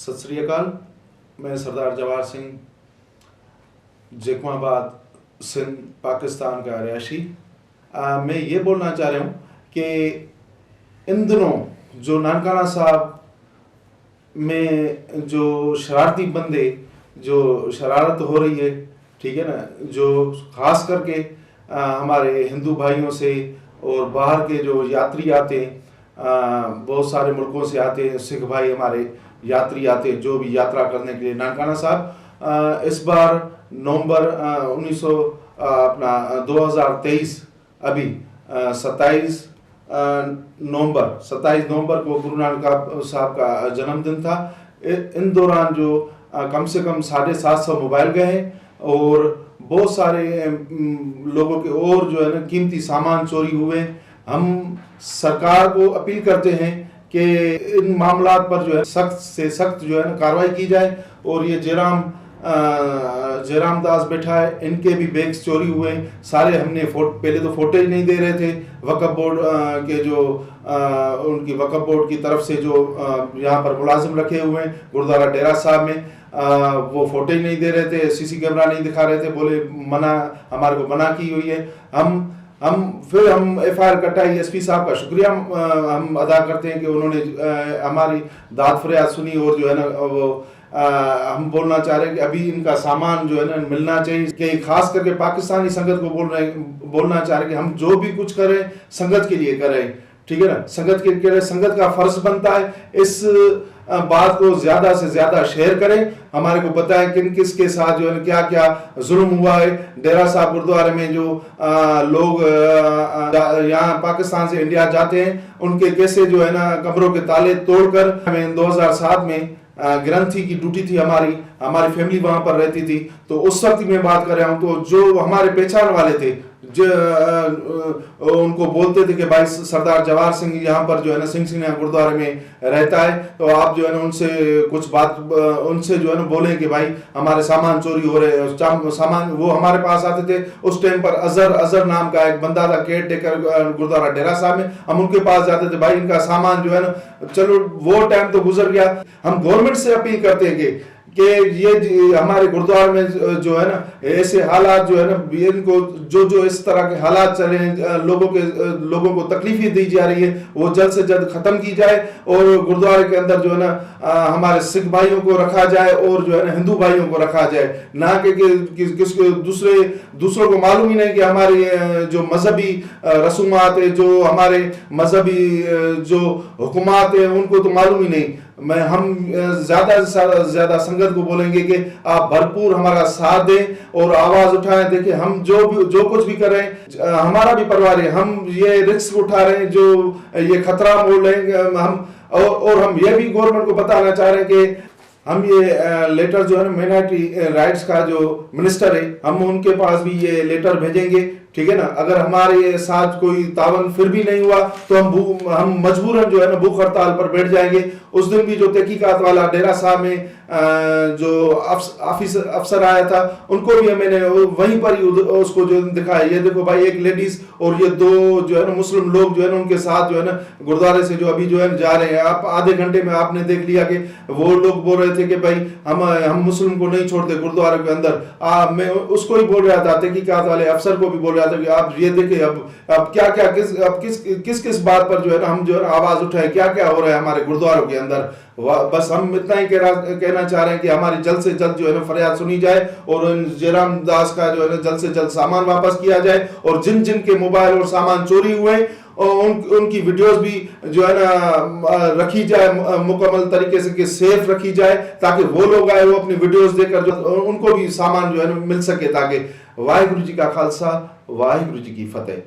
सत श्री अकाल। मैं सरदार जवाहर सिंह, जैकमाबाद, सिंध, पाकिस्तान का रिहायशी। मैं ये बोलना चाह रहा हूँ कि इन दिनों जो नानकाना साहब में जो शरारती बंदे जो शरारत हो रही है, ठीक है ना, जो खास करके हमारे हिंदू भाइयों से और बाहर के जो यात्री आते हैं, बहुत सारे मुल्कों से आते हैं, सिख भाई हमारे यात्री आते हैं जो भी यात्रा करने के लिए नानकाना साहब। इस बार नवंबर 2023 अभी 27 नवंबर को गुरु नानक साहब का जन्मदिन था। इन दौरान जो कम से कम 750 मोबाइल गए और बहुत सारे लोगों के और जो है ना कीमती सामान चोरी हुए। हम सरकार को अपील करते हैं कि इन मामलात पर जो है सख्त से सख्त जो है ना कार्रवाई की जाए। और ये जयराम दास बैठा है, इनके भी बैग्स चोरी हुए सारे। हमने पहले तो फुटेज नहीं दे रहे थे, वक्फ बोर्ड के जो उनकी वक्फ बोर्ड की तरफ से जो यहाँ पर मुलाजिम रखे हुए हैं गुरुद्वारा डेरा साहब में, वो फुटेज नहीं दे रहे थे, सीसी कैमरा नहीं दिखा रहे थे, बोले हमारे को मना की हुई है। हम FIR कटाई। SP साहब का शुक्रिया हम अदा करते हैं कि उन्होंने हमारी दाद फरियाद सुनी। और जो है ना वो हम बोलना चाह रहे हैं कि अभी इनका सामान जो है ना मिलना चाहिए। कि खास करके पाकिस्तानी संगत को बोलना चाह रहे हैं कि हम जो भी कुछ करें संगत के लिए करें, ठीक है ना। संगत के लिए संगत का फर्ज बनता है इस बात को ज्यादा से ज्यादा शेयर करें। हमारे को पता है किन किस के साथ जो है क्या क्या जुल्म हुआ है। डेरा साहब गुरुद्वारे में जो लोग यहाँ पाकिस्तान से इंडिया जाते हैं, उनके कैसे जो है ना कमरों के ताले तोड़कर 2007 में ग्रंथी की ड्यूटी थी, हमारी फैमिली वहां पर रहती थी। तो उस वक्त में बात कर रहा हूं, तो जो हमारे पहचान वाले थे जो उनको बोलते थे कि भाई सरदार जवाहर सिंह यहाँ पर जो है ना सिंह गुरुद्वारे में रहता है, तो आप जो है ना उनसे कुछ बात उनसे जो है ना बोले कि भाई हमारे सामान चोरी हो रहे हैं। सामान वो हमारे पास आते थे। उस टाइम पर अजहर नाम का एक बंदा था, केयर टेकर गुरुद्वारा डेरा साहब में। हम उनके पास जाते थे, भाई इनका सामान जो है ना, चलो वो टाइम तो गुजर गया। हम गवर्नमेंट से अपील करते हैं कि ये हमारे गुरुद्वारे में जो है ना ऐसे हालात जो है ना, इनको जो इस तरह के हालात चले हैं, लोगों को तकलीफें दी जा रही है, वो जल्द से जल्द खत्म की जाए। और गुरुद्वारे के अंदर जो है ना हमारे सिख भाइयों को रखा जाए और जो है ना हिंदू भाइयों को रखा जाए, ना कि किसके दूसरों को मालूम ही नहीं कि हमारी जो मजहबी रसूमात है, जो हमारे मजहबी जो हुकुमात है, उनको तो मालूम ही नहीं। हम ज्यादा से ज्यादा संगत को बोलेंगे कि आप भरपूर हमारा साथ दें और आवाज उठाएं। देखिए हम जो कुछ भी कर रहे हैं, हमारा भी परिवार है, हम ये रिस्क उठा रहे हैं, जो ये खतरा मोल रहे हैं हम। और हम ये भी गवर्नमेंट को बताना चाह रहे हैं कि हम ये लेटर जो है ना माइनॉरिटी राइट्स का जो मिनिस्टर है, हम उनके पास भी ये लेटर भेजेंगे, ठीक है ना। अगर हमारे साथ कोई तावन फिर भी नहीं हुआ तो हम मजबूरन जो है ना भूख हड़ताल पर बैठ जाएंगे। उस दिन भी जो तहकीकात वाला डेरा साहब में जो अफसर आया था, उनको भी मैंने वहीं पर ही उसको जो दिखाया, ये देखो भाई एक लेडीज और ये दो जो है ना मुस्लिम लोग जो है ना उनके साथ जो है ना गुरुद्वारे से जो अभी जो है जा रहे हैं। आप आधे घंटे में आपने देख लिया कि वो लोग बोल रहे थे कि भाई हम मुस्लिम को नहीं छोड़ते गुरुद्वारे के अंदर। मैं उसको ही बोल रहा था, तहकीकात वाले अफसर को भी बोल रहा था कि आप ये देखिए अब क्या क्या किस बात पर जो है ना हम जो है ना आवाज उठाए, क्या क्या हो रहा है हमारे गुरुद्वारों के अंदर। बस हम इतना ही कहना चाह रहे हैं कि हमारी जल्द से जल्द जो है ना फरियाद सुनी जाए और जयराम दास का जो है ना जल्द से जल्द सामान वापस किया जाए। और जिन के मोबाइल और सामान चोरी हुए और उनकी वीडियोस भी जो है ना रखी जाए, मुकम्मल तरीके से कि सेफ रखी जाए, ताकि वो लोग आए वो अपनी वीडियोस देखकर जो उनको भी सामान जो है ना मिल सके। ताकि वाहिगुरु जी का खालसा, वाहिगुरु जी की फतेह।